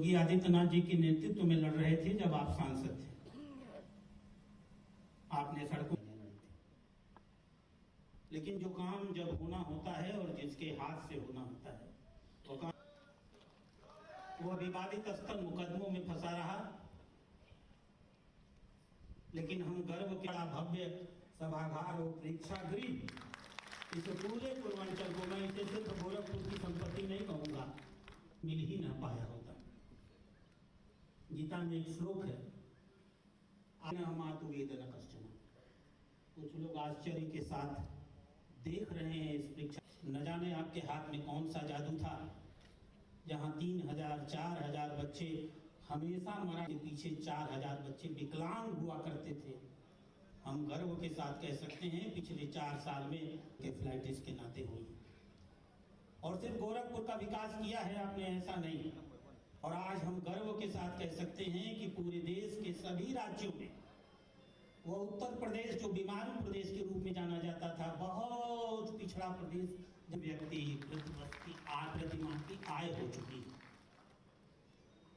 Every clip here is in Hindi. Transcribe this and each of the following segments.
योगी आदित्यनाथ जी के नेतृत्व में लड़ रहे थे जब आप सांसद थे। आपने सड़कों लेकिन जो काम जब होना होता है और जिसके हाथ से होना होता है वो काम, वो विवादित स्थल मुकदमों में फंसा रहा। लेकिन हम गर्व के भव्य सभागार और प्रेक्षागृह इस पूरे पूर्वांचल को, मैं इसे सिर्फ गोरखपुर की संपत्ति नहीं कहूंगा, मिल ही ना पाया होता। गीता में एक श्लोक है, वेदन कश्चन। कुछ लोग आश्चर्य के साथ देख रहे हैं इस परीक्षा। न जाने आपके हाथ में कौन सा जादू था, जहां 3000 4000 बच्चे हमेशा मरा के पीछे 4000 बच्चे विकलांग हुआ करते थे। हम गर्व के साथ कह सकते हैं पिछले 4 साल में एंकेफेलाइटिस के नाते हुई। और सिर्फ गोरखपुर का विकास किया है आपने, ऐसा नहीं। और आज हम गर्व के साथ कह सकते हैं कि पूरे देश के सभी राज्यों में वो उत्तर प्रदेश जो बीमारू प्रदेश के रूप में जाना जाता था, बहुत पिछड़ा प्रदेश, जब व्यक्ति प्रतिमा की आय हो चुकी है।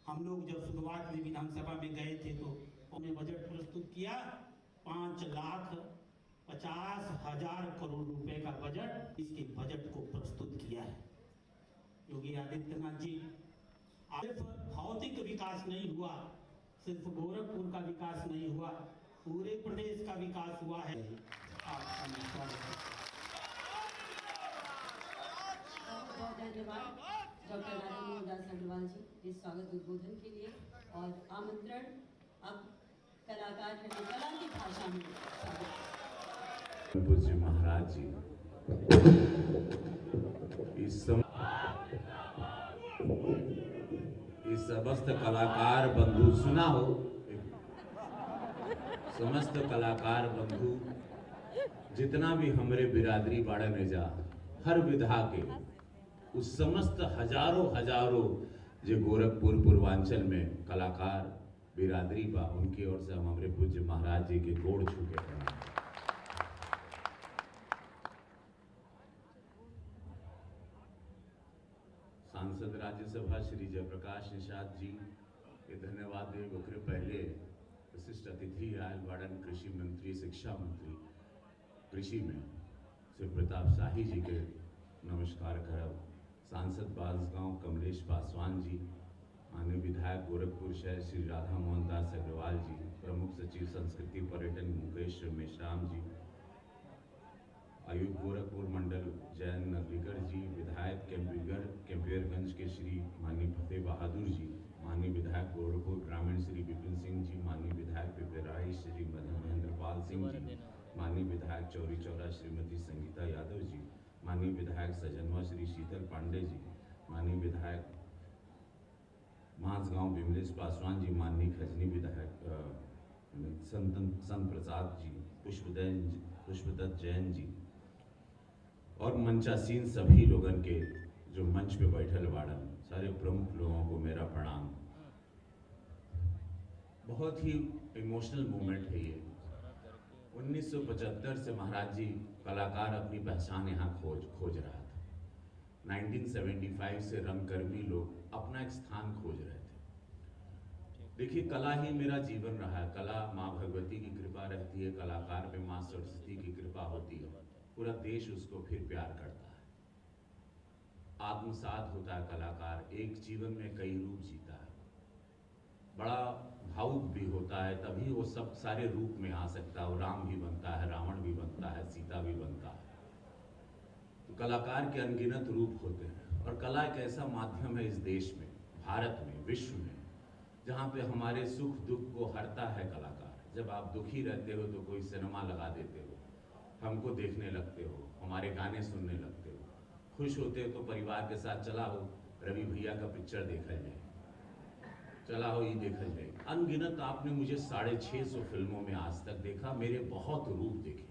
हम लोग जब शुरुआत में विधानसभा में गए थे तो हमने बजट प्रस्तुत किया, 5,50,000 करोड़ रुपए का बजट, इसके बजट को प्रस्तुत किया है योगी आदित्यनाथ जी। सिर्फ भौतिक विकास नहीं हुआ, सिर्फ गोरखपुर का विकास नहीं हुआ, पूरे प्रदेश का विकास हुआ है। बहुत धन्यवाद डॉक्टर राजेंद्र दास अग्रवाल जी इस स्वागत उद्बोधन के लिए। और आमंत्रण अब कलाकार कला की भाषा में पूज्य महाराज जी इस समस्त कलाकार बंधु, सुना हो, समस्त कलाकार बंधु जितना भी हमरे बिरादरी बाड़े में जा, हर विधा के उस समस्त हजारों जो गोरखपुर पूर्वांचल में कलाकार बिरादरी बा, उनकी ओर से हम हमारे पूज्य महाराज जी के गोड़ छू के प्रणाम। सांसद राज्यसभा श्री जयप्रकाश निषाद जी के धन्यवाद दे। ओकरे पहले विशिष्ट अतिथि आयल बाड़न कृषि मंत्री, शिक्षा मंत्री कृषि में श्री प्रताप शाही जी के नमस्कार करब। सांसद बांसगांव कमलेश पासवान जी, माननीय विधायक गोरखपुर शहर श्री राधा मोहन दास अग्रवाल जी, प्रमुख सचिव संस्कृति पर्यटन मुकेश मेश्राम जी, आयुक्त गोरखपुर मंडल जयंत नगरीकर जी, विधायक कैंपियरगंज के श्री माननीय फतेह बहादुर जी, माननीय विधायक गोरखपुर ग्रामीण श्री विपिन सिंह जी, माननीय विधायक पिपराई श्री महेंद्रपाल सिंह जी, माननीय विधायक चौरी चौरा श्रीमती संगीता यादव जी, माननीय विधायक सजनवा श्री शीतल पांडे जी, माननीय विधायक मांसगांव विमलेश पासवान जी, माननीय खजनी विधायक संत प्रसाद जी, पुष्पदत्त जैन जी और मंचासीन सभी लोगन के जो मंच पे बैठल बाड़न, सारे प्रमुख लोगों को मेरा प्रणाम। बहुत ही इमोशनल मोमेंट है ये। 1975 से महाराज जी कलाकार अपनी पहचान यहाँ खोज रहा था। 1975 से रंगकर्मी लोग अपना एक स्थान खोज रहे थे। देखिए, कला ही मेरा जीवन रहा है। कला माँ भगवती की कृपा रहती है, कलाकार पे माँ सरस्वती की कृपा होती है, पूरा देश उसको फिर प्यार करता है, आत्मसात होता है। कलाकार एक जीवन में कई रूप जीता है, बड़ा भावुक भी होता है, तभी वो सब सारे रूप में आ सकता है। वो राम भी बनता है, रावण भी बनता है, सीता भी बनता है। तो कलाकार के अनगिनत रूप होते हैं और कला एक ऐसा माध्यम है इस देश में, भारत में, विश्व में, जहाँ पे हमारे सुख दुख को हरता है कलाकार। जब आप दुखी रहते हो तो कोई सिनेमा लगा देते हो, हमको देखने लगते हो, हमारे गाने सुनने लगते हो। खुश होते हो तो परिवार के साथ चला हो रवि भैया का पिक्चर देखा जाए, चला हो ये देखा जाए। अनगिनत आपने मुझे 650 फिल्मों में आज तक देखा, मेरे बहुत रूप देखे,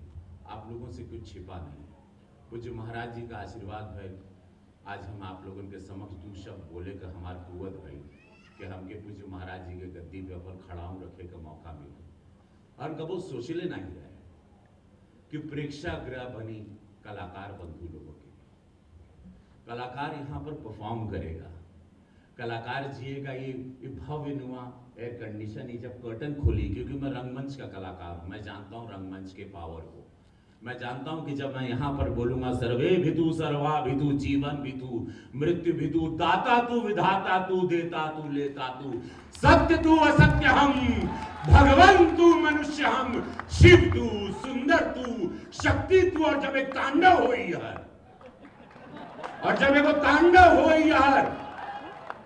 आप लोगों से कुछ छिपा नहीं। पूज्य महाराज जी का आशीर्वाद है, आज हम आप लोगों के समक्ष दो शब्द बोले का हमार कुवत भई कि हमके पूज्य महाराज जी के गद्दी पे अपन खड़ाऊ रखे का मौका मिला। और कबो सोचले नहीं रहे कि प्रेक्षागृह बनी कलाकार बंधु लोगों के, कलाकार यहाँ पर परफॉर्म करेगा, कलाकार जिएगा ये भव्य नुमा एयर कंडीशन, ये जब कर्टन खुली, क्योंकि मैं रंगमंच का कलाकार हूं, मैं जानता हूं रंगमंच के पावर को। मैं जानता हूं कि जब मैं यहां पर बोलूंगा सर्वे भितु सर्वा भितु जीवन भितु मृत्यु भितु दाता तू विधाता तू देता तू लेता तू सत्य तू असत्य हम भगवान तू मनुष्य हम शिव तू सुंदर तू शक्ति तू, और जब एक तांडव हो यार, और जब एक तांडव हो यार,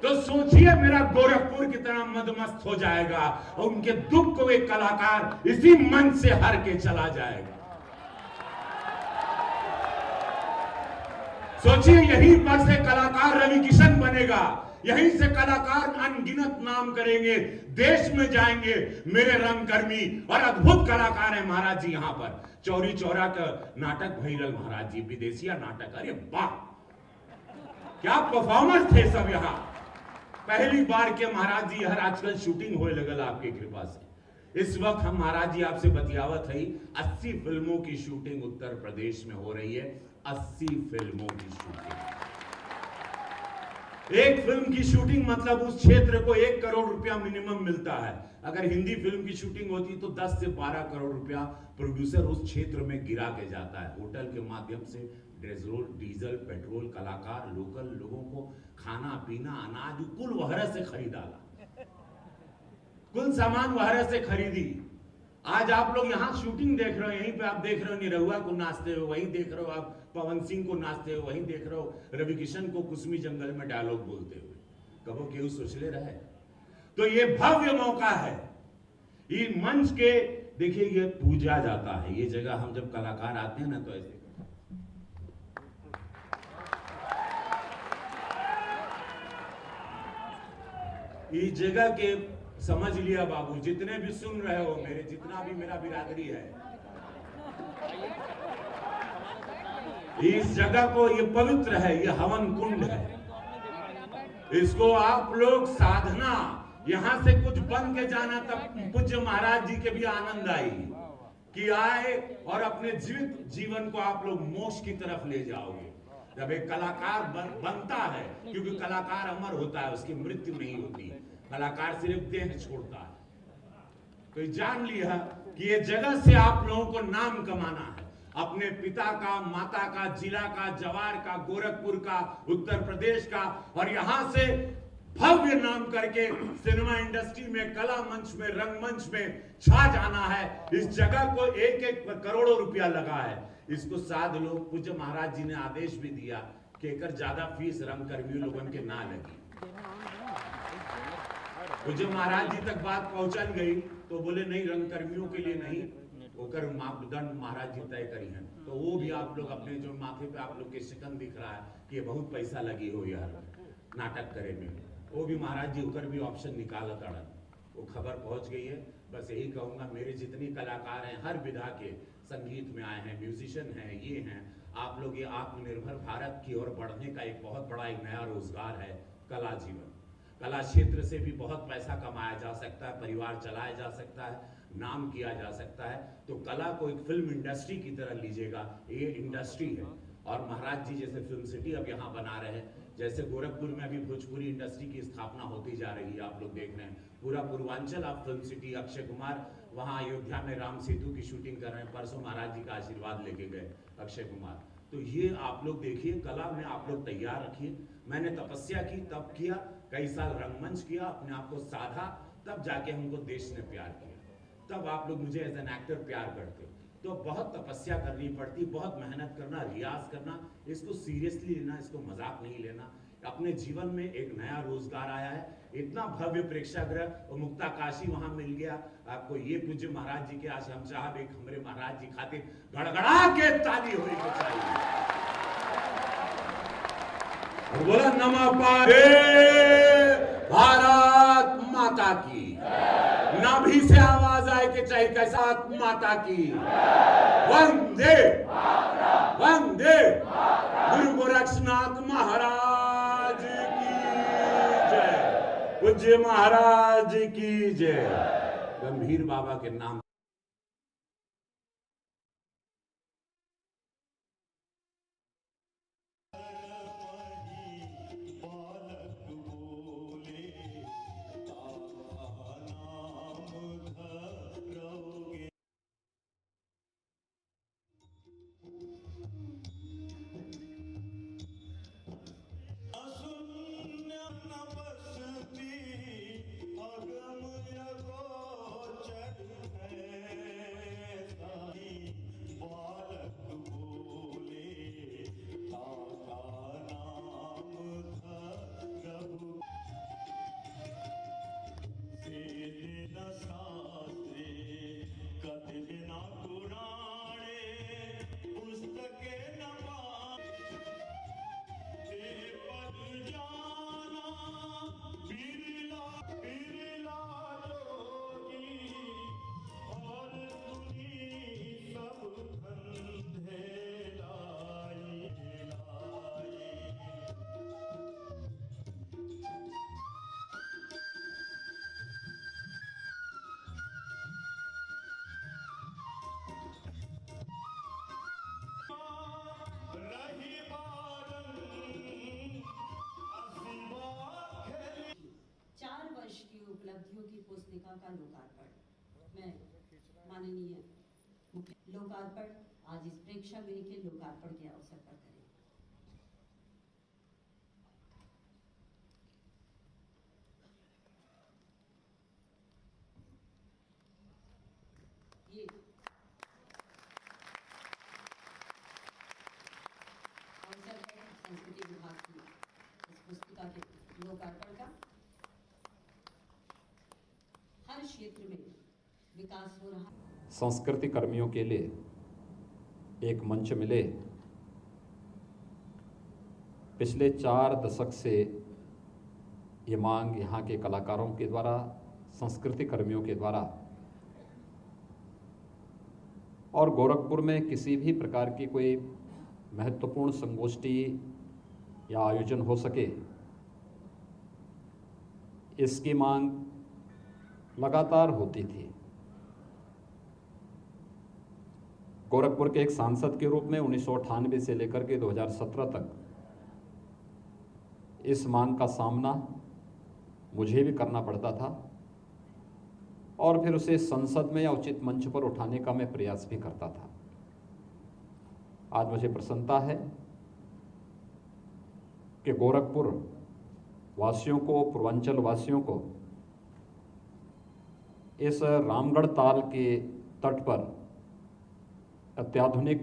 तो सोचिए मेरा गोरखपुर कितना मदमस्त हो जाएगा और उनके दुख को एक कलाकार इसी मंच से हर के चला जाएगा। सोचिए यहीं पर से कलाकार रवि किशन बनेगा, यहीं से कलाकार अनगिनत नाम करेंगे, देश में जाएंगे मेरे रंगकर्मी, और अद्भुत कलाकार हैं महाराज जी। यहां पर चौरी चौरा का नाटक भैरल महाराज जी, विदेशिया नाटक, अरे वाह क्या परफॉर्मेंस थे सब यहां। पहली बार के महाराज जी हर आजकल शूटिंग होने लगल आपके कृपा से। इस वक्त हम महाराज जी आपसे बतियावत है, 80 फिल्मों की शूटिंग उत्तर प्रदेश में हो रही है। 80 फिल्मों की शूटिंग, एक फिल्म की शूटिंग मतलब उस क्षेत्र को 1 करोड़ रुपया मिनिमम मिलता है। अगर हिंदी फिल्म की शूटिंग होती तो 10 से 12 करोड़ रुपया प्रोड्यूसर उस क्षेत्र में गिरा के जाता है। होटल के माध्यम से डीजल पेट्रोल, कलाकार लोकल लोगों को खाना पीना अनाज कुल वहर से खरीदाला, कुल सामान वहर से खरीदी। आज आप लोग यहाँ शूटिंग देख रहे हो, यहीं पे आप देख रहे हो निरहुआ को नाचते हो, वहीं देख रहे हो आप पवन सिंह को नाचते हो, वहीं देख रहे हो रवि किशन को कुसमी जंगल में डायलॉग बोलते हुए। कबो केहू सोचले रहे? तो ये भव्य मौका है, ये मंच के देखिए ये पूजा जाता है। ये जगह हम जब कलाकार आते हैं ना तो ऐसे इस जगह के समझ लिया बाबू, जितने भी सुन रहे हो मेरे, जितना भी मेरा बिरादरी है, इस जगह को ये पवित्र है, ये हवन कुंड है। इसको आप लोग साधना, यहां से कुछ बन के जाना, तब पूज्य महाराज जी के भी आनंद आई कि आए और अपने जीवित जीवन को आप लोग मोक्ष की तरफ ले जाओगे। जब एक कलाकार बनता है, क्योंकि कलाकार अमर होता है, उसकी मृत्यु नहीं होती, कलाकार सिर्फ देह छोड़ता है। तो जान लिया कि ये जगह से आप लोगों को नाम कमाना है, अपने पिता का, माता का, जिला का, जवार का, गोरखपुर का, उत्तर प्रदेश का, और यहां से भव्य नाम करके सिनेमा इंडस्ट्री में, कला मंच में, रंगमंच में छा जाना है। इस जगह को 1-1 करोड़ों रुपया लगा है। इसको साध लोग, पूज्य महाराज जी ने आदेश भी दिया कि एक ज्यादा फीस रंगकर्मियों लोगों के ना लगी। पूज्य महाराज जी तक बात पहुंचल गई तो बोले नहीं, रंगकर्मियों के लिए नहीं, होकर मापदंड महाराज जी तय करी हैं। तो वो भी आप लोग अपने जो माथे पे आप लोग के शिकन दिख रहा है कि ये बहुत पैसा लगी हो यार नाटक करे में, वो भी महाराज जी होकर भी ऑप्शन निकाला तड़न, वो खबर पहुंच गई है। बस यही कहूंगा, मेरे जितनी कलाकार हैं हर विधा के, संगीत में आए हैं, म्यूजिशियन हैं, ये हैं, आप लोग ये आत्मनिर्भर भारत की ओर बढ़ने का एक बहुत बड़ा एक नया रोजगार है कला जीवन। कला क्षेत्र से भी बहुत पैसा कमाया जा सकता है, परिवार चलाया जा सकता है, नाम किया जा सकता है। तो कला को एक फिल्म इंडस्ट्री की तरह लीजिएगा, ये इंडस्ट्री है। और महाराज जी जैसे फिल्म सिटी अब यहाँ बना रहे हैं, जैसे गोरखपुर में अभी भोजपुरी इंडस्ट्री की स्थापना होती जा रही है, आप लोग देख रहे हैं। पूरा पूर्वांचल आप फिल्म सिटी, अक्षय कुमार वहाँ अयोध्या में राम सेतु की शूटिंग कर रहे हैं, परसों महाराज जी का आशीर्वाद लेके गए अक्षय कुमार। तो ये आप लोग देखिए, कला में आप लोग तैयार रखिए। मैंने तपस्या की, तब किया, कई साल रंगमंच किया, अपने आप को साधा, तब जाके हमको देश ने प्यार किया। तब आप लोग मुझे एज एन एक्टर प्यार करते। तो बहुत तपस्या करनी पड़ती, बहुत मेहनत करना, रियाज करना, इसको सीरियसली लेना, इसको मजाक नहीं लेना। अपने जीवन में एक नया रोजगार आया है, इतना भव्य प्रेक्षागृह और मुक्ता काशी वहां मिल गया आपको। ये पूज्य महाराज जी के आज हम चाहब एक हमारे महाराज जी खातिर गड़गड़ा के ताली होनी चाहिए। बोला नमः पारे भारत माता की, नाभि से आवाज आए कि चाहे कैसा माता की वंदे वंदे। गुरु गोरक्षनाथ महाराज की जय, पूज्य महाराज की जय। गंभीर बाबा के नाम पुस्तिका का लोकार्पण। मैं माननीय मुख्य लोकार्पण आज इस प्रेक्षागृह के लोकार्पण के अवसर पर करें। ये अवसर है संस्कृति विभाग की इस पुस्तिका के लोकार्पण का। हर क्षेत्र में विकास हो रहा। संस्कृति कर्मियों के लिए एक मंच मिले। पिछले 4 दशक से ये मांग यहाँ के कलाकारों के द्वारा, संस्कृति कर्मियों के द्वारा और गोरखपुर में किसी भी प्रकार की कोई महत्वपूर्ण संगोष्ठी या आयोजन हो सके, इसकी मांग लगातार होती थी। गोरखपुर के एक सांसद के रूप में 1998 से लेकर के 2017 तक इस मांग का सामना मुझे भी करना पड़ता था और फिर उसे संसद में या उचित मंच पर उठाने का मैं प्रयास भी करता था। आज मुझे प्रसन्नता है कि गोरखपुर वासियों को, पूर्वांचल वासियों को इस रामगढ़ ताल के तट पर अत्याधुनिक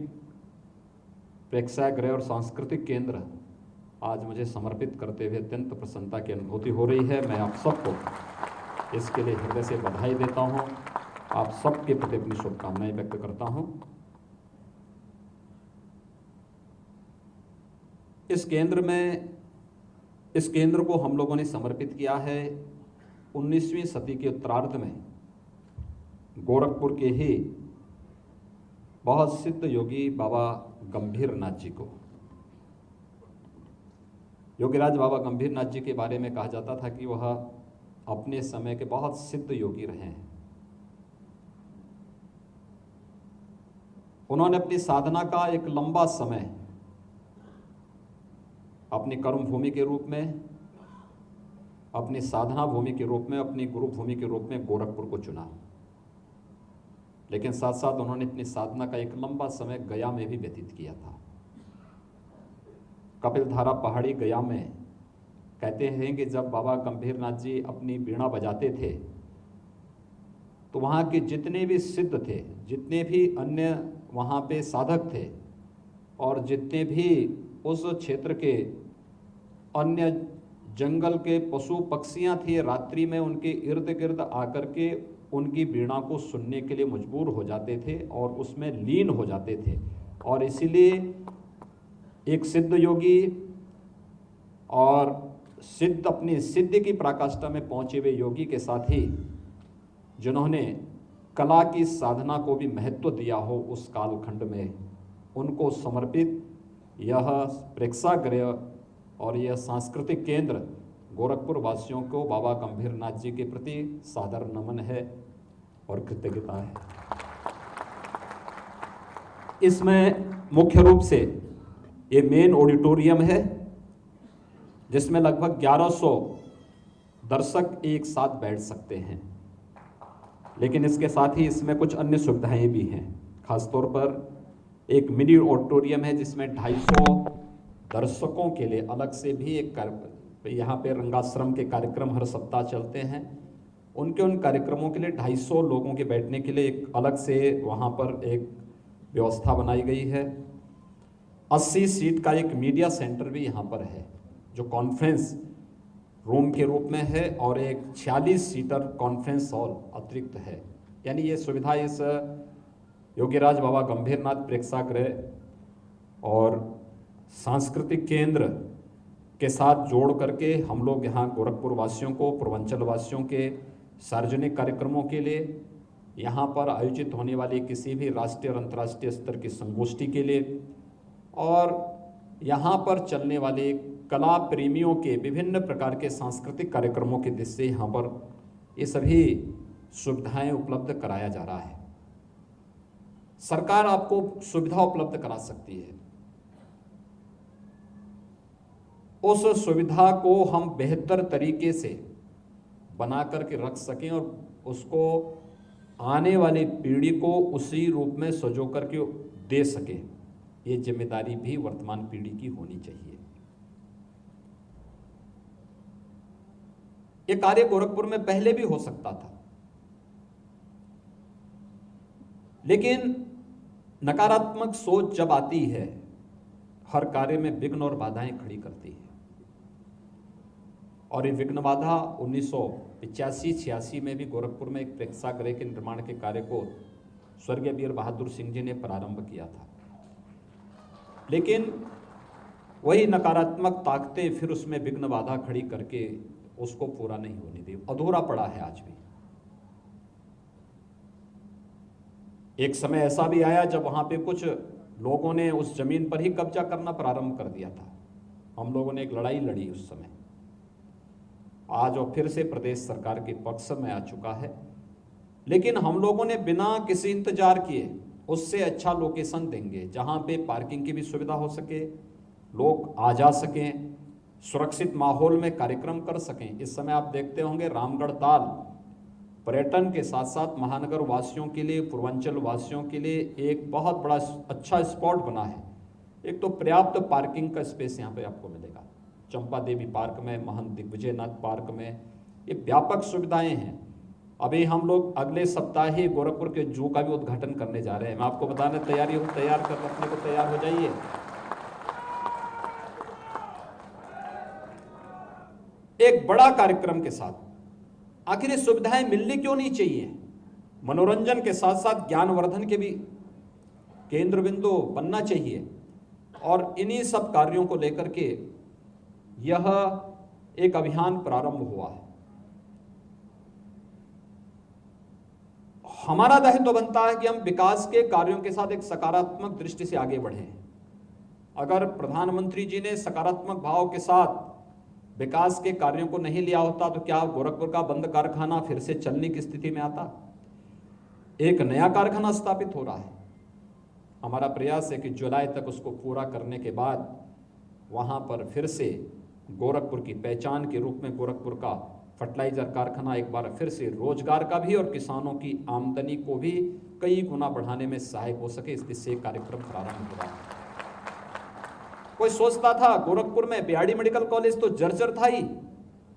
प्रेक्षागृह और सांस्कृतिक केंद्र आज मुझे समर्पित करते हुए अत्यंत प्रसन्नता की अनुभूति हो रही है। मैं आप सबको इसके लिए हृदय से बधाई देता हूं, आप सबके प्रति अपनी शुभकामनाएं व्यक्त करता हूं। इस केंद्र को हम लोगों ने समर्पित किया है 19वीं सदी के उत्तरार्ध में गोरखपुर के ही बहुत सिद्ध योगी बाबा गंभीरनाथ जी को। योगीराज बाबा गंभीरनाथ जी के बारे में कहा जाता था कि वह अपने समय के बहुत सिद्ध योगी रहे हैं। उन्होंने अपनी साधना का एक लंबा समय अपनी कर्म भूमि के रूप में, अपनी साधना भूमि के रूप में, अपनी गुरु भूमि के रूप में गोरखपुर को चुना। लेकिन साथ साथ उन्होंने अपनी साधना का एक लंबा समय गया में भी व्यतीत किया था। कपिलधारा पहाड़ी गया में कहते हैं कि जब बाबा गंभीरनाथ जी अपनी वीणा बजाते थे तो वहाँ के जितने भी सिद्ध थे, जितने भी अन्य वहाँ पे साधक थे और जितने भी उस क्षेत्र के अन्य जंगल के पशु पक्षियाँ थी, रात्रि में उनके इर्द गिर्द आकर के उनकी वीणा को सुनने के लिए मजबूर हो जाते थे और उसमें लीन हो जाते थे। और इसीलिए एक सिद्ध योगी और अपनी सिद्धि की पराकाष्ठा में पहुंचे हुए योगी के साथ ही जिन्होंने कला की साधना को भी महत्व दिया हो उस कालखंड में, उनको समर्पित यह प्रेक्षागृह और यह सांस्कृतिक केंद्र गोरखपुर वासियों को बाबा गंभीरनाथ जी के प्रति सादर नमन है और कृतज्ञता है। इसमें मुख्य रूप से ये मेन ऑडिटोरियम है जिसमें लगभग 1100 दर्शक एक साथ बैठ सकते हैं, लेकिन इसके साथ ही इसमें कुछ अन्य सुविधाएं भी हैं। खासतौर पर एक मिनी ऑडिटोरियम है जिसमें 250 दर्शकों के लिए अलग से भी एक यहाँ पे रंगाश्रम के कार्यक्रम हर सप्ताह चलते हैं, उन कार्यक्रमों के लिए 250 लोगों के बैठने के लिए एक अलग से वहाँ पर एक व्यवस्था बनाई गई है। 80 सीट का एक मीडिया सेंटर भी यहाँ पर है जो कॉन्फ्रेंस रूम के रूप में है और एक 46 सीटर कॉन्फ्रेंस हॉल अतिरिक्त है। यानी ये सुविधा इस योगीराज बाबा गंभीरनाथ प्रेक्षागृह और सांस्कृतिक केंद्र के साथ जोड़ करके हम लोग यहाँ गोरखपुर वासियों को, पूर्वांचल वासियों के सार्वजनिक कार्यक्रमों के लिए, यहाँ पर आयोजित होने वाली किसी भी राष्ट्रीय और अंतर्राष्ट्रीय स्तर की संगोष्ठी के लिए और यहाँ पर चलने वाले कला प्रेमियों के विभिन्न प्रकार के सांस्कृतिक कार्यक्रमों के दृष्टि से यहाँ पर ये सभी सुविधाएं उपलब्ध कराया जा रहा है। सरकार आपको सुविधा उपलब्ध करा सकती है, उस सुविधा को हम बेहतर तरीके से बना करके रख सकें और उसको आने वाली पीढ़ी को उसी रूप में सजो करके दे सके, ये जिम्मेदारी भी वर्तमान पीढ़ी की होनी चाहिए। ये कार्य गोरखपुर में पहले भी हो सकता था, लेकिन नकारात्मक सोच जब आती है, हर कार्य में विघ्न और बाधाएं खड़ी करती है। और ये विघ्न बाधा 1985-86 में भी गोरखपुर में एक प्रेक्षागृह के निर्माण के कार्य को स्वर्गीय वीर बहादुर सिंह जी ने प्रारंभ किया था, लेकिन वही नकारात्मक ताकतें फिर उसमें विघ्न बाधा खड़ी करके उसको पूरा नहीं होने दी, अधूरा पड़ा है आज भी। एक समय ऐसा भी आया जब वहां पे कुछ लोगों ने उस जमीन पर ही कब्जा करना प्रारंभ कर दिया था। हम लोगों ने एक लड़ाई लड़ी उस समय। आज वो फिर से प्रदेश सरकार के पक्ष में आ चुका है, लेकिन हम लोगों ने बिना किसी इंतजार किए उससे अच्छा लोकेशन देंगे जहां पे पार्किंग की भी सुविधा हो सके, लोग आ जा सकें, सुरक्षित माहौल में कार्यक्रम कर सकें। इस समय आप देखते होंगे रामगढ़ ताल पर्यटन के साथ साथ महानगर वासियों के लिए, पूर्वांचल वासियों के लिए एक बहुत बड़ा अच्छा स्पॉट बना है। एक तो पर्याप्त पार्किंग का स्पेस यहाँ पे आपको मिलेगा, चंपा देवी पार्क में, महंत दिग्विजयनाथ पार्क में, ये व्यापक सुविधाएं हैं। अभी हम लोग अगले सप्ताह ही गोरखपुर के जू का भी उद्घाटन करने जा रहे हैं। मैं आपको बताने तैयार कर रखने को तैयार हो जाइए। एक बड़ा कार्यक्रम के साथ आखिर ये सुविधाएं मिलनी क्यों नहीं चाहिए? मनोरंजन के साथ साथ ज्ञानवर्धन के भी केंद्र बिंदु बनना चाहिए। और इन्हीं सब कार्यों को लेकर के यह एक अभियान प्रारंभ हुआ है। हमारा दायित्व बनता है कि हम विकास के कार्यों के साथ एक सकारात्मक दृष्टि से आगे बढ़ें। अगर प्रधानमंत्री जी ने सकारात्मक भाव के साथ विकास के कार्यों को नहीं लिया होता तो क्या गोरखपुर का बंद कारखाना फिर से चलने की स्थिति में आता? एक नया कारखाना स्थापित हो रहा है। हमारा प्रयास है कि जुलाई तक उसको पूरा करने के बाद वहां पर फिर से गोरखपुर की पहचान के रूप में गोरखपुर का फर्टिलाइजर कारखाना एक बार फिर से रोजगार का भी और किसानों की आमदनी को भी कई गुना बढ़ाने में सहायक हो सके, इस दिशा से कार्यक्रम प्रारंभ हो रहा है। कोई सोचता था गोरखपुर में बीआरडी मेडिकल कॉलेज तो जर्जर था ही,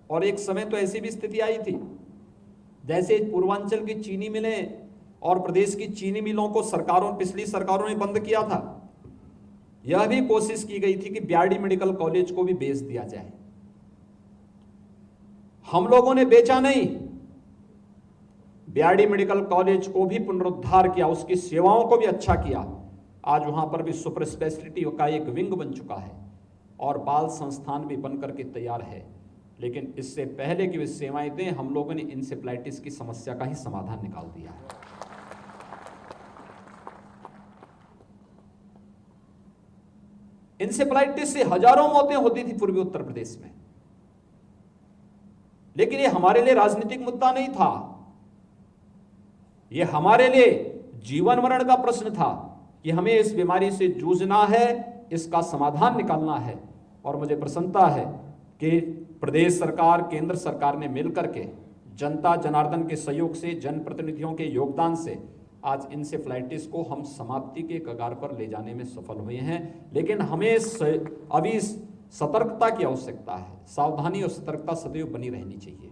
और एक समय तो ऐसी भी स्थिति आई थी जैसे पूर्वांचल की चीनी मिलें और प्रदेश की चीनी मिलों को पिछली सरकारों ने बंद किया था। यह भी कोशिश की गई थी कि बीआरडी मेडिकल कॉलेज को भी बेच दिया जाए। हम लोगों ने बेचा नहीं, बीआरडी मेडिकल कॉलेज को भी पुनरुद्धार किया, उसकी सेवाओं को भी अच्छा किया। आज वहां पर भी सुपर स्पेशलिटी का एक विंग बन चुका है और बाल संस्थान भी बनकर के तैयार है। लेकिन इससे पहले कि वे सेवाएं दें, हम लोगों ने इंसेफ्लाइटिस की समस्या का ही समाधान निकाल दिया है। इंसेफ्लाइटिस से हजारों मौतें होती थी पूर्वी उत्तर प्रदेश में, लेकिन ये हमारे लिए राजनीतिक मुद्दा नहीं था, ये हमारे लिए जीवन मरण का प्रश्न था कि हमें इस बीमारी से जूझना है, इसका समाधान निकालना है। और मुझे प्रसन्नता है कि प्रदेश सरकार, केंद्र सरकार ने मिलकर के जनता जनार्दन के सहयोग से, जनप्रतिनिधियों के योगदान से आज इंसेफ्लाइटिस को हम समाप्ति के कगार पर ले जाने में सफल हुए हैं। लेकिन हमें अभी सतर्कता की आवश्यकता है, सावधानी और सतर्कता सदैव बनी रहनी चाहिए।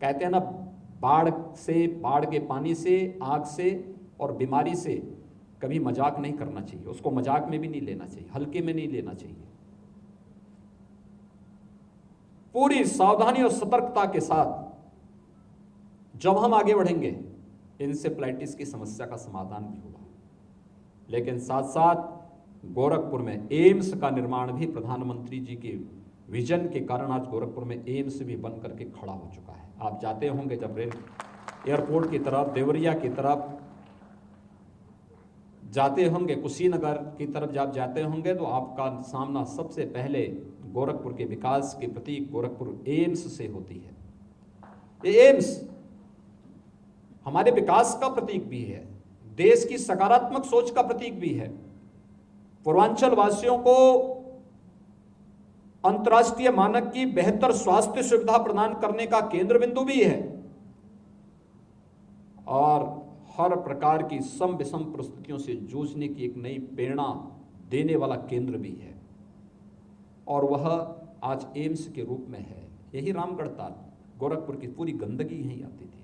कहते हैं ना, बाढ़ के पानी से, आग से और बीमारी से कभी मजाक नहीं करना चाहिए, उसको मजाक में भी नहीं लेना चाहिए, हल्के में नहीं लेना चाहिए। पूरी सावधानी और सतर्कता के साथ जब हम आगे बढ़ेंगे, इंसेफ्लाइटिस की समस्या का समाधान भी होगा। लेकिन साथ साथ गोरखपुर में एम्स का निर्माण भी प्रधानमंत्री जी के विजन के कारण आज गोरखपुर में एम्स भी बन करके खड़ा हो चुका है। आप जाते होंगे जब एयरपोर्ट की तरफ, देवरिया की तरफ जाते होंगे, कुशीनगर की तरफ जब जाते होंगे, तो आपका सामना सबसे पहले गोरखपुर के विकास के प्रतीक गोरखपुर एम्स से होती है। ये एम्स हमारे विकास का प्रतीक भी है, देश की सकारात्मक सोच का प्रतीक भी है, पूर्वांचल वासियों को अंतर्राष्ट्रीय मानक की बेहतर स्वास्थ्य सुविधा प्रदान करने का केंद्र बिंदु भी है। और हर प्रकार की सम विषम परिस्थितियों से जूझने की एक नई प्रेरणा देने वाला केंद्र भी है, और वह आज एम्स के रूप में है। यही रामगढ़ ताल, गोरखपुर की पूरी गंदगी यहीं आती थी,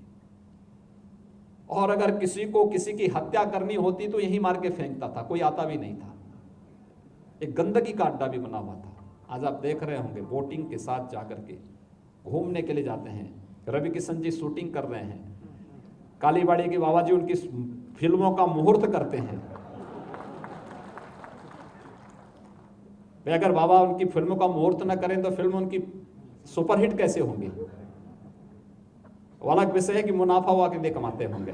और अगर किसी को किसी की हत्या करनी होती तो यहीं मार के फेंकता था, कोई आता भी नहीं था। एक गंदगी का अड्डा भी बना हुआ था। आज आप देख रहे होंगे बोटिंग के साथ जाकर के घूमने के लिए जाते हैं। रवि किशन जी शूटिंग कर रहे हैं, कालीबाड़ी के बाबा जी उनकी फिल्मों का मुहूर्त करते हैं। वे अगर बाबा उनकी फिल्मों का मुहूर्त न करें तो फिल्म उनकी सुपरहिट कैसे होंगी? वो अलग विषय है कि मुनाफा हुआ के लिए कमाते होंगे,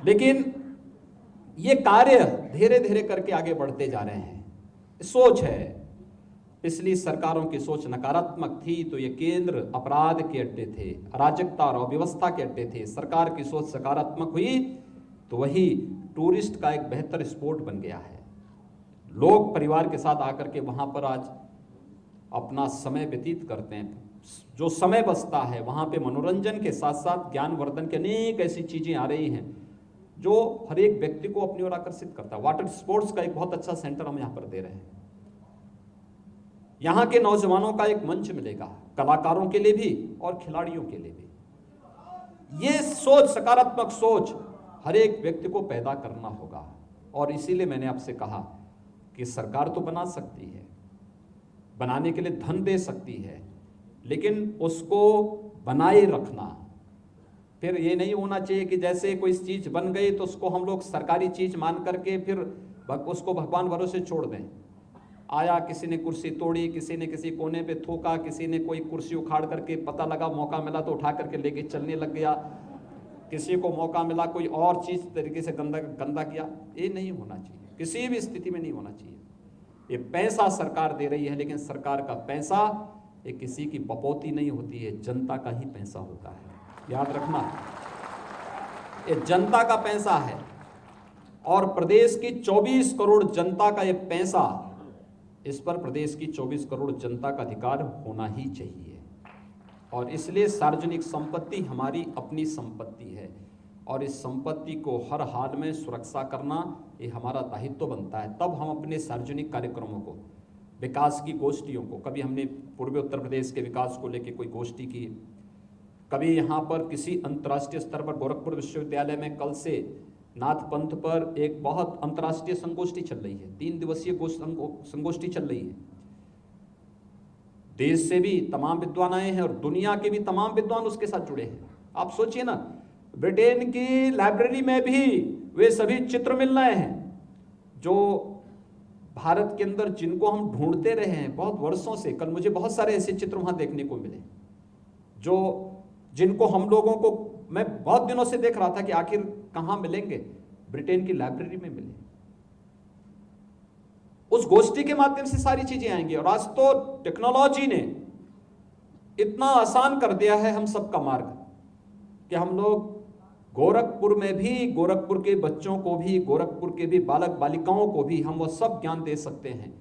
लेकिन ये कार्य धीरे धीरे करके आगे बढ़ते जा रहे हैं। सोच है, पिछली सरकारों की सोच नकारात्मक थी तो ये केंद्र अपराध के अड्डे थे, अराजकता और अव्यवस्था के अड्डे थे। सरकार की सोच सकारात्मक हुई तो वही टूरिस्ट का एक बेहतर स्पॉट बन गया है। लोग परिवार के साथ आकर के वहां पर आज अपना समय व्यतीत करते हैं। जो समय बचता है वहां पे मनोरंजन के साथ साथ ज्ञानवर्धन की अनेक ऐसी चीजें आ रही हैं जो हर एक व्यक्ति को अपनी ओर आकर्षित करता है। वाटर स्पोर्ट्स का एक बहुत अच्छा सेंटर हम यहां पर दे रहे हैं। यहां के नौजवानों का एक मंच मिलेगा, कलाकारों के लिए भी और खिलाड़ियों के लिए भी। ये सोच, सकारात्मक सोच हर एक व्यक्ति को पैदा करना होगा, और इसीलिए मैंने आपसे कहा कि सरकार तो बना सकती है, बनाने के लिए धन दे सकती है, लेकिन उसको बनाए रखना। फिर ये नहीं होना चाहिए कि जैसे कोई चीज बन गई तो उसको हम लोग सरकारी चीज मान करके फिर उसको भगवान भरोसे छोड़ दें। आया, किसी ने कुर्सी तोड़ी, किसी ने किसी कोने पे थूका, किसी ने कोई कुर्सी उखाड़ करके, पता लगा मौका मिला तो उठा करके लेके चलने लग गया, किसी को मौका मिला कोई और चीज तरीके से गंदा किया। ये नहीं होना चाहिए, किसी भी स्थिति में नहीं होना चाहिए। ये पैसा सरकार दे रही है, लेकिन सरकार का पैसा ये किसी की बपौती नहीं होती है, जनता का ही पैसा होता है, याद रखना। ये जनता का पैसा है, और प्रदेश की 24 करोड़ जनता का ये पैसा, इस पर प्रदेश की 24 करोड़ जनता का अधिकार होना ही चाहिए। और इसलिए सार्वजनिक संपत्ति हमारी अपनी संपत्ति है, और इस संपत्ति को हर हाल में सुरक्षा करना ये हमारा दायित्व बनता है। तब हम अपने सार्वजनिक कार्यक्रमों को, विकास की गोष्ठियों को, कभी हमने पूर्वी उत्तर प्रदेश के विकास को लेकर कोई गोष्ठी की, कभी यहाँ पर किसी अंतर्राष्ट्रीय स्तर पर गोरखपुर विश्वविद्यालय में कल से नाथ पंथ पर एक बहुत अंतर्राष्ट्रीय संगोष्ठी चल रही है, 3 दिवसीय संगोष्ठी चल रही है। देश से भी तमाम विद्वान आए हैं और दुनिया के भी तमाम विद्वान उसके साथ जुड़े हैं। आप सोचिए ना, ब्रिटेन की लाइब्रेरी में भी वे सभी चित्र मिल रहे हैं जो भारत के अंदर, जिनको हम ढूंढते रहे हैं बहुत वर्षों से। कल मुझे बहुत सारे ऐसे चित्र वहां देखने को मिले जिनको हम लोगों को, मैं बहुत दिनों से देख रहा था कि आखिर कहां मिलेंगे, ब्रिटेन की लाइब्रेरी में मिले। उस गोष्ठी के माध्यम से सारी चीजें आएंगी। और आज तो टेक्नोलॉजी ने इतना आसान कर दिया है हम सबका मार्ग कि हम लोग गोरखपुर में भी, गोरखपुर के बच्चों को भी, गोरखपुर के भी बालक बालिकाओं को भी हम वो सब ज्ञान दे सकते हैं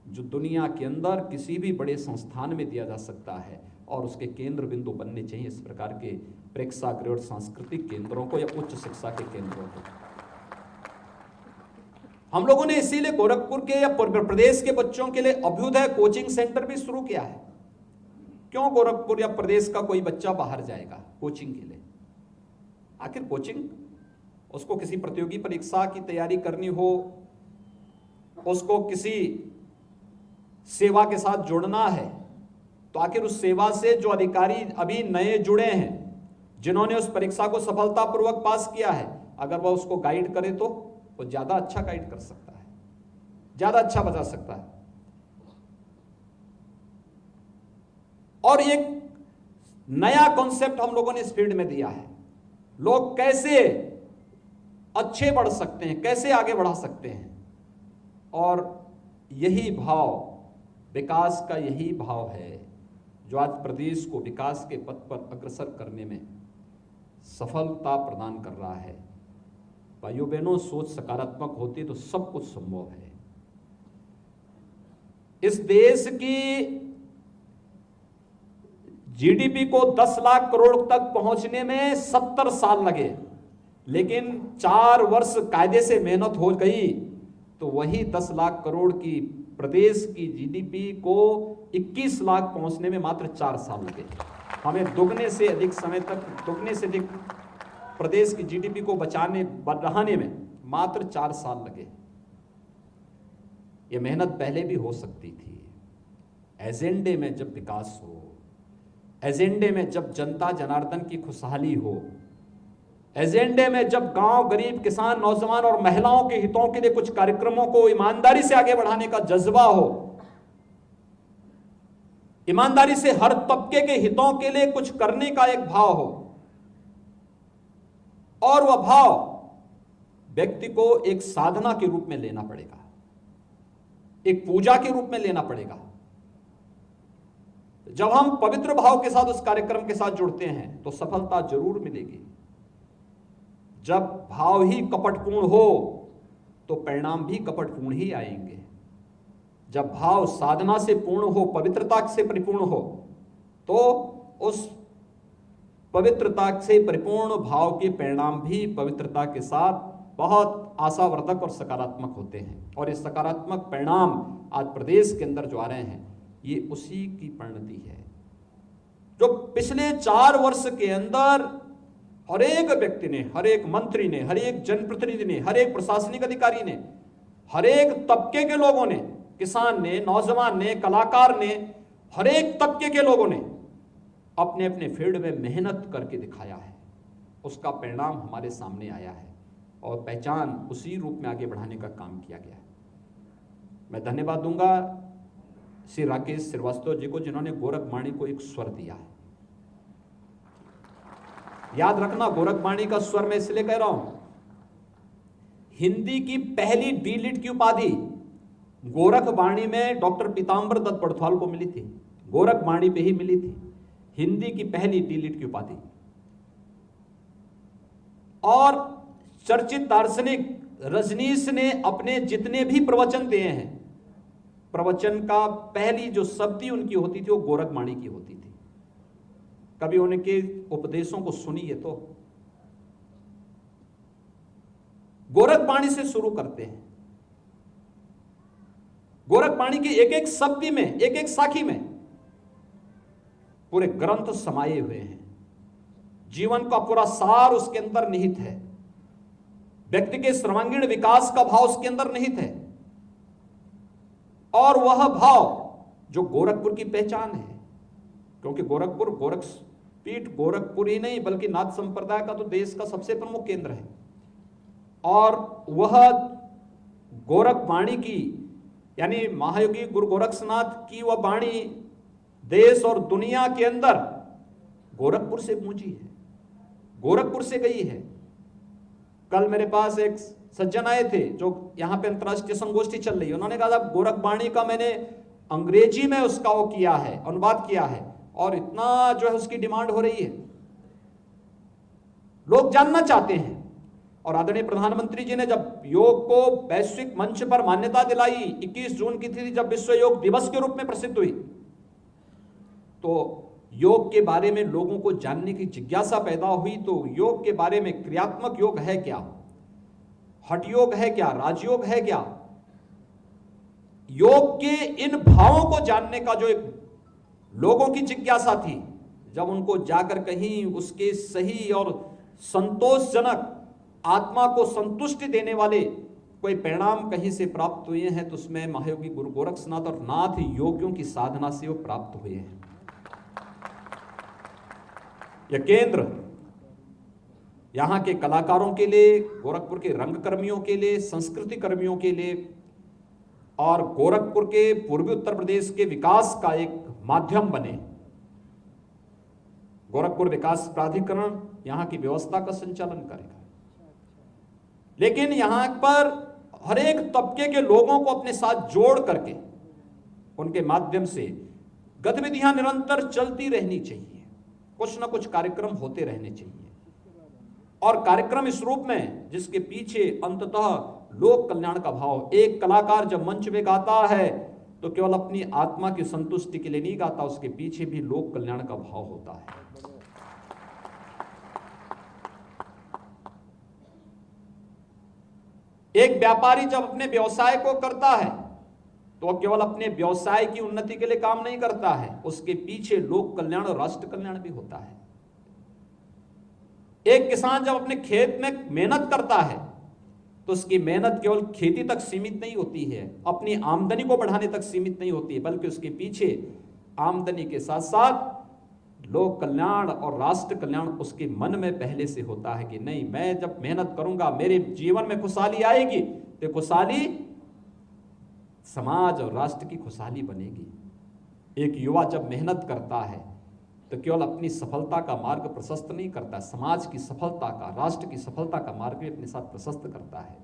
जो दुनिया के अंदर किसी भी बड़े संस्थान में दिया जा सकता है, और उसके केंद्र बिंदु बनने चाहिए इस प्रकार के प्रेक्षागृह और सांस्कृतिक केंद्रों को या उच्च शिक्षा के केंद्रों को। हम लोगों ने इसीलिए गोरखपुर के या प्रदेश के बच्चों के लिए अभ्युदय कोचिंग सेंटर भी शुरू किया है। क्यों गोरखपुर या प्रदेश का कोई बच्चा बाहर जाएगा कोचिंग के लिए? आखिर कोचिंग, उसको किसी प्रतियोगी परीक्षा की तैयारी करनी हो, उसको किसी सेवा के साथ जुड़ना है, तो आखिर उस सेवा से जो अधिकारी अभी नए जुड़े हैं, जिन्होंने उस परीक्षा को सफलतापूर्वक पास किया है, अगर वह उसको गाइड करे तो वो ज्यादा अच्छा गाइड कर सकता है, ज्यादा अच्छा बता सकता है। और एक नया कॉन्सेप्ट हम लोगों ने इस फील्ड में दिया है, लोग कैसे अच्छे बढ़ सकते हैं, कैसे आगे बढ़ा सकते हैं। और यही भाव, विकास का यही भाव है जो आज प्रदेश को विकास के पथ पर अग्रसर करने में सफलता प्रदान कर रहा है। भाइयों बहनों, सोच सकारात्मक होती तो सब कुछ संभव है। इस देश की जीडीपी को 10 लाख करोड़ तक पहुंचने में 70 साल लगे, लेकिन 4 वर्ष कायदे से मेहनत हो गई तो वही 10 लाख करोड़ की प्रदेश की जीडीपी को 21 लाख पहुंचने में मात्र 4 साल लगे। हमें दुगने से अधिक समय तक, दुगने से अधिक प्रदेश की जीडीपी को बढ़ाने में मात्र 4 साल लगे। यह मेहनत पहले भी हो सकती थी। एजेंडे में जब विकास हो, एजेंडे में जब जनता जनार्दन की खुशहाली हो, एजेंडे में जब गांव, गरीब, किसान, नौजवान और महिलाओं के हितों के लिए कुछ कार्यक्रमों को ईमानदारी से आगे बढ़ाने का जज्बा हो, ईमानदारी से हर तबके के हितों के लिए कुछ करने का एक भाव हो, और वह भाव व्यक्ति को एक साधना के रूप में लेना पड़ेगा, एक पूजा के रूप में लेना पड़ेगा। जब हम पवित्र भाव के साथ उस कार्यक्रम के साथ जुड़ते हैं तो सफलता जरूर मिलेगी। जब भाव ही कपटपूर्ण हो तो परिणाम भी कपटपूर्ण ही आएंगे। जब भाव साधना से पूर्ण हो, पवित्रता से परिपूर्ण हो, तो उस पवित्रता से परिपूर्ण भाव के परिणाम भी पवित्रता के साथ बहुत आशावर्धक और सकारात्मक होते हैं। और ये सकारात्मक परिणाम आज प्रदेश के अंदर जो आ रहे हैं, ये उसी की परिणति है। जो पिछले 4 वर्ष के अंदर हर एक व्यक्ति ने, हर एक मंत्री ने, हर एक जनप्रतिनिधि ने, हर एक प्रशासनिक अधिकारी ने, हर एक तबके के लोगों ने, किसान ने, नौजवान ने, कलाकार ने, हर एक तबके के लोगों ने अपने अपने फील्ड में मेहनत करके दिखाया है। उसका परिणाम हमारे सामने आया है और पहचान उसी रूप में आगे बढ़ाने का काम किया गया है। मैं धन्यवाद दूंगा श्री राकेश श्रीवास्तव जी को, जिन्होंने गोरखवाणी को एक स्वर दिया है। याद रखना, गोरखवाणी का स्वर मैं इसलिए कह रहा हूं, हिंदी की पहली डी.लिट की उपाधि गोरखवाणी में डॉक्टर पीताम्बर दत्त बड़थवाल को मिली थी। गोरखवाणी पे ही मिली थी हिंदी की पहली डी.लिट की उपाधि। और चर्चित दार्शनिक रजनीश ने अपने जितने भी प्रवचन दिए हैं, प्रवचन का पहली जो शब्दी उनकी होती थी वो गोरखवाणी की होती थी। कभी उनके उपदेशों को सुनिए तो। गोरखवाणी से शुरू करते हैं। गोरखवाणी की एक एक शब्दी में, एक एक साखी में पूरे ग्रंथ समाये हुए हैं। जीवन का पूरा सार उसके अंदर निहित है। व्यक्ति के सर्वांगीण विकास का भाव उसके अंदर निहित है। और वह भाव जो गोरखपुर की पहचान है, क्योंकि गोरखपुर, गोरखपीठ गोरखपुर ही नहीं बल्कि नाथ संप्रदाय का तो देश का सबसे प्रमुख केंद्र है। और वह गोरखवाणी की, यानी महायोगी गुरु गोरक्षनाथ की वह वाणी देश और दुनिया के अंदर गोरखपुर से गूंजी है, गोरखपुर से गई है। कल मेरे पास एक सज्जन आए थे जो यहां पे अंतर्राष्ट्रीय संगोष्ठी चल रही है। उन्होंने कहा साहब गोरखवाणी का मैंने अंग्रेजी में उसका वो किया है, अनुवाद किया है, और इतना जो है उसकी डिमांड हो रही है, लोग जानना चाहते हैं। और आदरणीय प्रधानमंत्री जी ने जब योग को वैश्विक मंच पर मान्यता दिलाई, 21 जून की थी जब विश्व योग दिवस के रूप में प्रसिद्ध हुई, तो योग के बारे में लोगों को जानने की जिज्ञासा पैदा हुई। तो योग के बारे में, क्रियात्मक योग है क्या, हठ योग है क्या, राजयोग है क्या, योग के इन भावों को जानने का जो एक लोगों की जिज्ञासा थी, जब उनको जाकर कहीं उसके सही और संतोषजनक, आत्मा को संतुष्टि देने वाले कोई परिणाम कहीं से प्राप्त हुए हैं, तो उसमें महायोगी गुरु गोरक्षनाथ और नाथ योगियों की साधना से वो प्राप्त हुए हैं। यह केंद्र यहां के कलाकारों के लिए, गोरखपुर के रंगकर्मियों के लिए, संस्कृति कर्मियों के लिए और गोरखपुर के पूर्वी उत्तर प्रदेश के विकास का एक माध्यम बने। गोरखपुर विकास प्राधिकरण यहां की व्यवस्था का संचालन करेगा, लेकिन यहां पर हर एक तबके के लोगों को अपने साथ जोड़ करके उनके माध्यम से गतिविधियां निरंतर चलती रहनी चाहिए। कुछ ना कुछ कार्यक्रम होते रहने चाहिए, और कार्यक्रम इस रूप में जिसके पीछे अंततः लोक कल्याण का भाव। एक कलाकार जब मंच पे गाता है तो केवल अपनी आत्मा की संतुष्टि के लिए नहीं गाता, उसके पीछे भी लोक कल्याण का भाव होता है। एक व्यापारी जब अपने व्यवसाय को करता है तो वह केवल अपने व्यवसाय की उन्नति के लिए काम नहीं करता है, उसके पीछे लोक कल्याण और राष्ट्र कल्याण भी होता है। एक किसान जब अपने खेत में मेहनत करता है तो उसकी मेहनत केवल खेती तक सीमित नहीं होती है, अपनी आमदनी को बढ़ाने तक सीमित नहीं होती है, बल्कि उसके पीछे आमदनी के साथ साथ लोक कल्याण और राष्ट्र कल्याण उसके मन में पहले से होता है कि नहीं, मैं जब मेहनत करूंगा मेरे जीवन में खुशहाली आएगी, तो खुशहाली समाज और राष्ट्र की खुशहाली बनेगी। एक युवा जब मेहनत करता है तो केवल अपनी सफलता का मार्ग प्रशस्त नहीं करता, समाज की सफलता का, राष्ट्र की सफलता का मार्ग भी अपने साथ प्रशस्त करता है।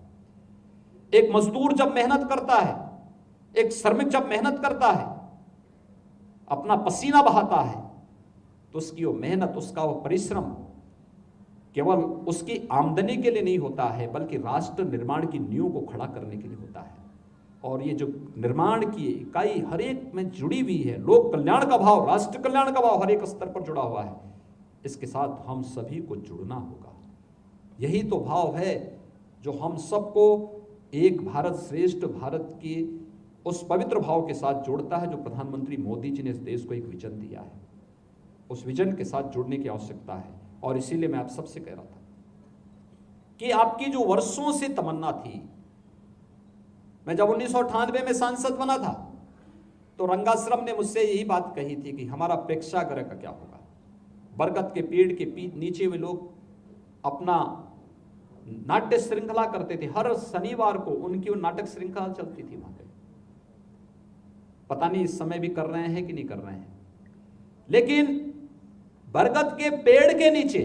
एक मजदूर जब मेहनत करता है, एक श्रमिक जब मेहनत करता है, अपना पसीना बहाता है, तो उसकी वो मेहनत, उसका वो परिश्रम केवल उसकी आमदनी के लिए नहीं होता है, बल्कि राष्ट्र निर्माण की नींव को खड़ा करने के लिए होता है। और ये जो निर्माण की इकाई हर एक में जुड़ी हुई है, लोक कल्याण का भाव, राष्ट्र कल्याण का भाव हर एक स्तर पर जुड़ा हुआ है, इसके साथ हम सभी को जुड़ना होगा। यही तो भाव है जो हम सबको एक भारत श्रेष्ठ भारत की उस पवित्र भाव के साथ जोड़ता है जो प्रधानमंत्री मोदी जी ने इस देश को एक विजन दिया है। उस विजन के साथ जुड़ने की आवश्यकता है। और इसीलिए मैं आप सबसे कह रहा था कि आपकी जो वर्षों से तमन्ना थी, मैं जब 1998 में सांसद बना था तो रंगाश्रम ने मुझसे यही बात कही थी कि हमारा प्रेक्षागृह का क्या होगा। बरगद के पेड़ के नीचे वे लोग अपना नाट्य श्रृंखला करते थे, हर शनिवार को उनकी वो नाटक श्रृंखला चलती थी वहां पे। पता नहीं इस समय भी कर रहे हैं कि नहीं कर रहे हैं, लेकिन बरगद के पेड़ के नीचे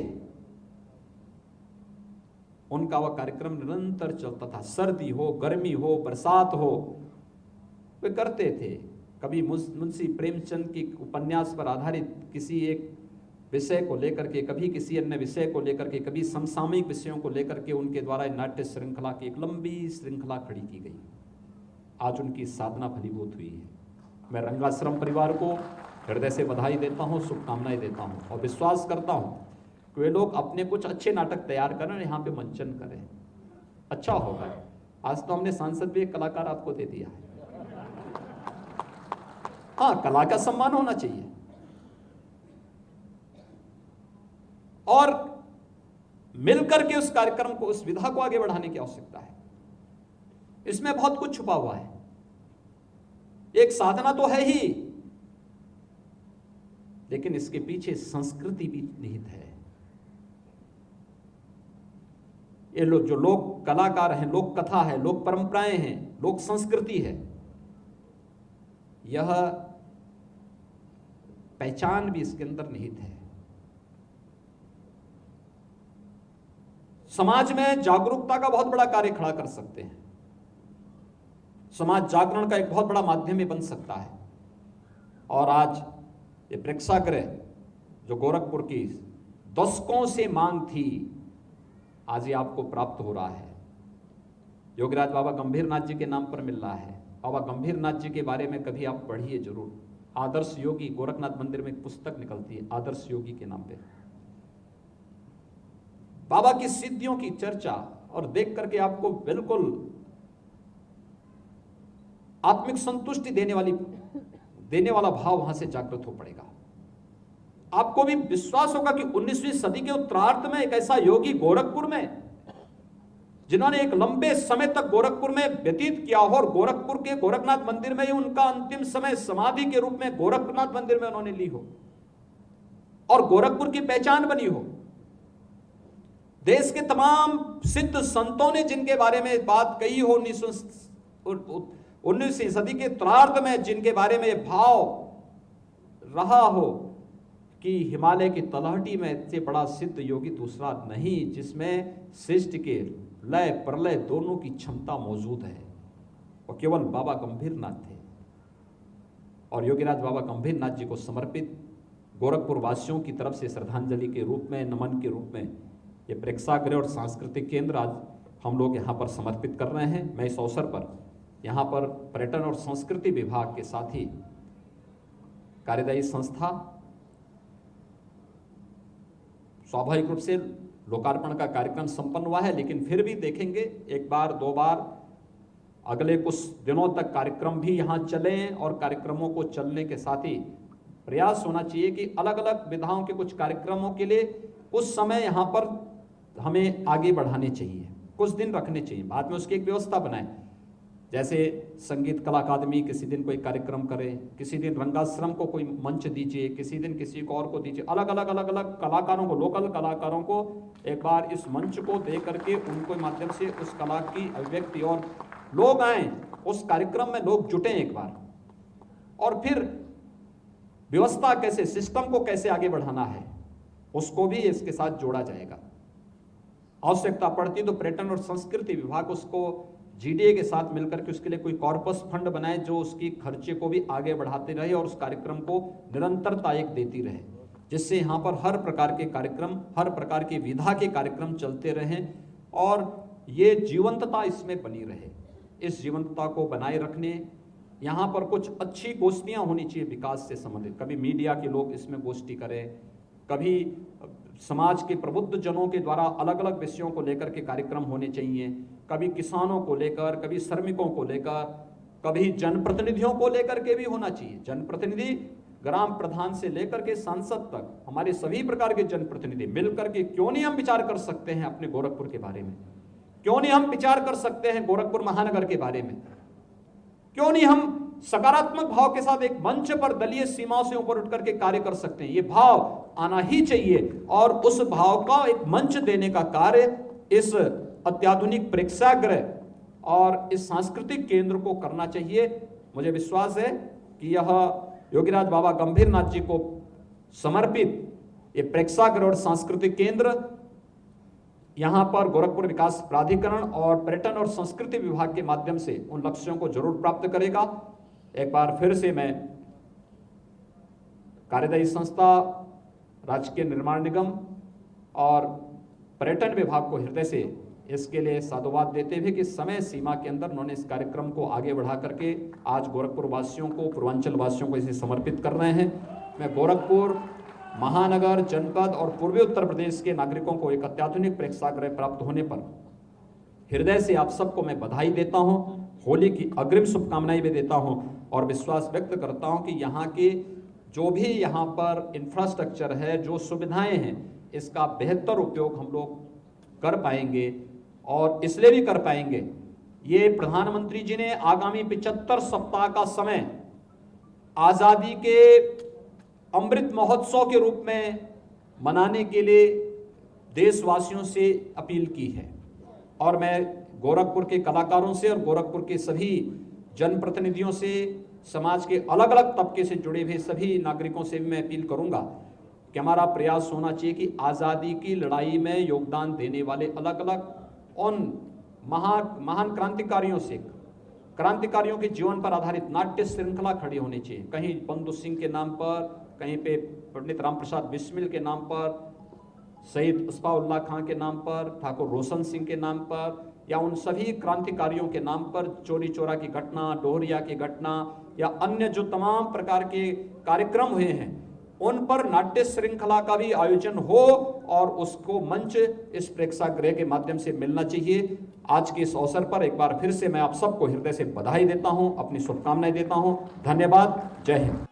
उनका वह कार्यक्रम निरंतर चलता था। सर्दी हो, गर्मी हो, बरसात हो, वे करते थे। कभी मुंशी प्रेमचंद की उपन्यास पर आधारित किसी एक विषय को लेकर के, कभी किसी अन्य विषय को लेकर के, कभी समसामयिक विषयों को लेकर के उनके द्वारा नाट्य श्रृंखला की एक लंबी श्रृंखला खड़ी की गई। आज उनकी साधना फलीभूत हुई है। मैं रंगाश्रम परिवार को हृदय से बधाई देता हूँ, शुभकामनाएं देता हूँ और विश्वास करता हूँ कि वे लोग अपने कुछ अच्छे नाटक तैयार करें, यहाँ पे मंचन करें, अच्छा होगा। आज तो हमने सांसद भी एक कलाकार आपको दे दिया है। हाँ, कला का सम्मान होना चाहिए और मिलकर के उस कार्यक्रम को, उस विधा को आगे बढ़ाने की आवश्यकता है। इसमें बहुत कुछ छुपा हुआ है। एक साधना तो है ही, लेकिन इसके पीछे संस्कृति भी निहित है। ये लोग जो लोक कलाकार हैं, लोक कथा है, लोक परंपराएं हैं, लोक संस्कृति है, यह पहचान भी इसके अंदर निहित है। समाज में जागरूकता का बहुत बड़ा कार्य खड़ा कर सकते हैं। समाज जागरण का एक बहुत बड़ा माध्यम भी बन सकता है। और आज ये प्रेक्षागृह जो गोरखपुर की दशकों से मांग थी, आज ये आपको प्राप्त हो रहा है। योगीराज बाबा गंभीरनाथ जी के नाम पर मिल रहा है। बाबा गंभीरनाथ जी के बारे में कभी आप पढ़िए जरूर। आदर्श योगी, गोरखनाथ मंदिर में एक पुस्तक निकलती है आदर्श योगी के नाम पे। बाबा की सिद्धियों की चर्चा और देख करके आपको बिल्कुल आत्मिक संतुष्टि देने वाला भाव वहां से जागृत हो पड़ेगा। आपको भी विश्वास होगा कि 19वीं सदी के उत्तरार्ध में एक ऐसा योगी गोरखपुर में, जिन्होंने एक लंबे समय तक गोरखपुर में व्यतीत किया हो और गोरखपुर के गोरखनाथ मंदिर में ही उनका अंतिम समय समाधि के रूप में गोरखनाथ मंदिर में उन्होंने ली हो और गोरखपुर की पहचान बनी हो। देश के तमाम सिद्ध संतों ने जिनके बारे में बात कही हो, 19वीं सदी के उत्तरार्ध में जिनके बारे में भाव रहा हो कि हिमालय की तलहटी में इससे बड़ा सिद्ध योगी दूसरा नहीं, जिसमें सृष्टि के लय प्रलय दोनों की क्षमता मौजूद है, और केवल बाबा गंभीरनाथ थे। और योगीराज बाबा गंभीरनाथ जी को समर्पित गोरखपुर वासियों की तरफ से श्रद्धांजलि के रूप में, नमन के रूप में ये प्रेक्षागृह और सांस्कृतिक केंद्र आज हम लोग यहाँ पर समर्पित कर रहे हैं। मैं इस अवसर पर यहाँ पर पर्यटन और संस्कृति विभाग के साथ ही कार्यदायी संस्था स्वाभाविक रूप से लोकार्पण का कार्यक्रम संपन्न हुआ है, लेकिन फिर भी देखेंगे एक बार दो बार अगले कुछ दिनों तक कार्यक्रम भी यहाँ चले और कार्यक्रमों को चलने के साथ ही प्रयास होना चाहिए कि अलग अलग विधाओं के कुछ कार्यक्रमों के लिए कुछ समय यहाँ पर हमें आगे बढ़ाने चाहिए, कुछ दिन रखने चाहिए, बाद में उसकी एक व्यवस्था बनाएं। जैसे संगीत कला अकादमी किसी दिन कोई कार्यक्रम करे, किसी दिन रंगाश्रम को कोई मंच दीजिए, किसी दिन किसी को और को दीजिए, अलग अलग कलाकारों को, लोकल कलाकारों को एक बार इस मंच को दे करके उनको माध्यम से उस कला की अभिव्यक्ति और लोग आए उस कार्यक्रम में, लोग जुटे एक बार, और फिर व्यवस्था कैसे, सिस्टम को कैसे आगे बढ़ाना है उसको भी इसके साथ जोड़ा जाएगा। आवश्यकता पड़ती तो पर्यटन और संस्कृति विभाग उसको जीडीए के साथ मिलकर के उसके लिए कोई कॉर्पस फंड बनाए जो उसकी खर्चे को भी आगे बढ़ाते रहे और उस कार्यक्रम को निरंतरता एक देती रहे, जिससे यहाँ पर हर प्रकार के कार्यक्रम, हर प्रकार की विधा के कार्यक्रम चलते रहें और ये जीवंतता इसमें बनी रहे। इस जीवंतता को बनाए रखने यहाँ पर कुछ अच्छी गोष्ठियाँ होनी चाहिए विकास से संबंधित। कभी मीडिया के लोग इसमें गोष्ठी करें, कभी समाज के प्रबुद्ध जनों के द्वारा अलग अलग विषयों को लेकर के कार्यक्रम होने चाहिए, कभी किसानों को लेकर, कभी श्रमिकों को लेकर, कभी जनप्रतिनिधियों को लेकर के भी होना चाहिए। जनप्रतिनिधि ग्राम प्रधान से लेकर के सांसद तक, हमारे सभी प्रकार के जनप्रतिनिधि मिलकर के क्यों नहीं हम विचार कर सकते हैं अपने गोरखपुर के बारे में, क्यों नहीं हम विचार कर सकते हैं गोरखपुर महानगर के बारे में, क्यों नहीं हम सकारात्मक भाव के साथ एक मंच पर दलीय सीमाओं से ऊपर उठ करके कार्य कर सकते हैं। ये भाव आना ही चाहिए और उस भाव का एक मंच देने का कार्य इस अत्याधुनिक प्रेक्षागृह और इस सांस्कृतिक केंद्र को करना चाहिए। मुझे विश्वास है कि यह योगीराज बाबा गंभीरनाथ जी को समर्पित ये प्रेक्षागृह और सांस्कृतिक केंद्र यहाँ पर गोरखपुर विकास प्राधिकरण और पर्यटन और संस्कृति विभाग के माध्यम से उन लक्ष्यों को जरूर प्राप्त करेगा। एक बार फिर से मैं कार्यदायी संस्था, राजकीय निर्माण निगम और पर्यटन विभाग को हृदय से इसके लिए साधुवाद देते हुए कि समय सीमा के अंदर उन्होंने इस कार्यक्रम को आगे बढ़ा करके आज गोरखपुर वासियों को, पूर्वांचल वासियों को इसे समर्पित कर रहे हैं। मैं गोरखपुर महानगर, जनपद और पूर्वी उत्तर प्रदेश के नागरिकों को एक अत्याधुनिक प्रेक्षागृह प्राप्त होने पर हृदय से आप सबको मैं बधाई देता हूं, होली की अग्रिम शुभकामनाएं भी देता हूं और विश्वास व्यक्त करता हूं कि यहाँ के जो भी यहाँ पर इंफ्रास्ट्रक्चर है, जो सुविधाएं हैं, इसका बेहतर उपयोग हम लोग कर पाएंगे और इसलिए भी कर पाएंगे। ये प्रधानमंत्री जी ने आगामी 75 सप्ताह का समय आजादी के अमृत महोत्सव के रूप में मनाने के लिए देशवासियों से अपील की है और मैं गोरखपुर के कलाकारों से और गोरखपुर के सभी जनप्रतिनिधियों से, समाज के अलग अलग तबके से जुड़े हुए सभी नागरिकों से भी मैं अपील करूंगा कि हमारा प्रयास होना चाहिए कि आज़ादी की लड़ाई में योगदान देने वाले अलग अलग उन महान क्रांतिकारियों से, क्रांतिकारियों के जीवन पर आधारित नाट्य श्रृंखला खड़ी होनी चाहिए। कहीं बंधु सिंह के नाम पर, कहीं पे पंडित राम प्रसाद बिस्मिल के नाम पर, शहीद अस्फाउल्लाह खां के नाम पर, ठाकुर रोशन सिंह के नाम पर, या उन सभी क्रांतिकारियों के नाम पर चोरी चोरा की घटना, डोहरिया की घटना या अन्य जो तमाम प्रकार के कार्यक्रम हुए हैं, उन पर नाट्य श्रृंखला का भी आयोजन हो और उसको मंच इस प्रेक्षागृह के माध्यम से मिलना चाहिए। आज के इस अवसर पर एक बार फिर से मैं आप सबको हृदय से बधाई देता हूं, अपनी शुभकामनाएं देता हूं। धन्यवाद। जय हिंद।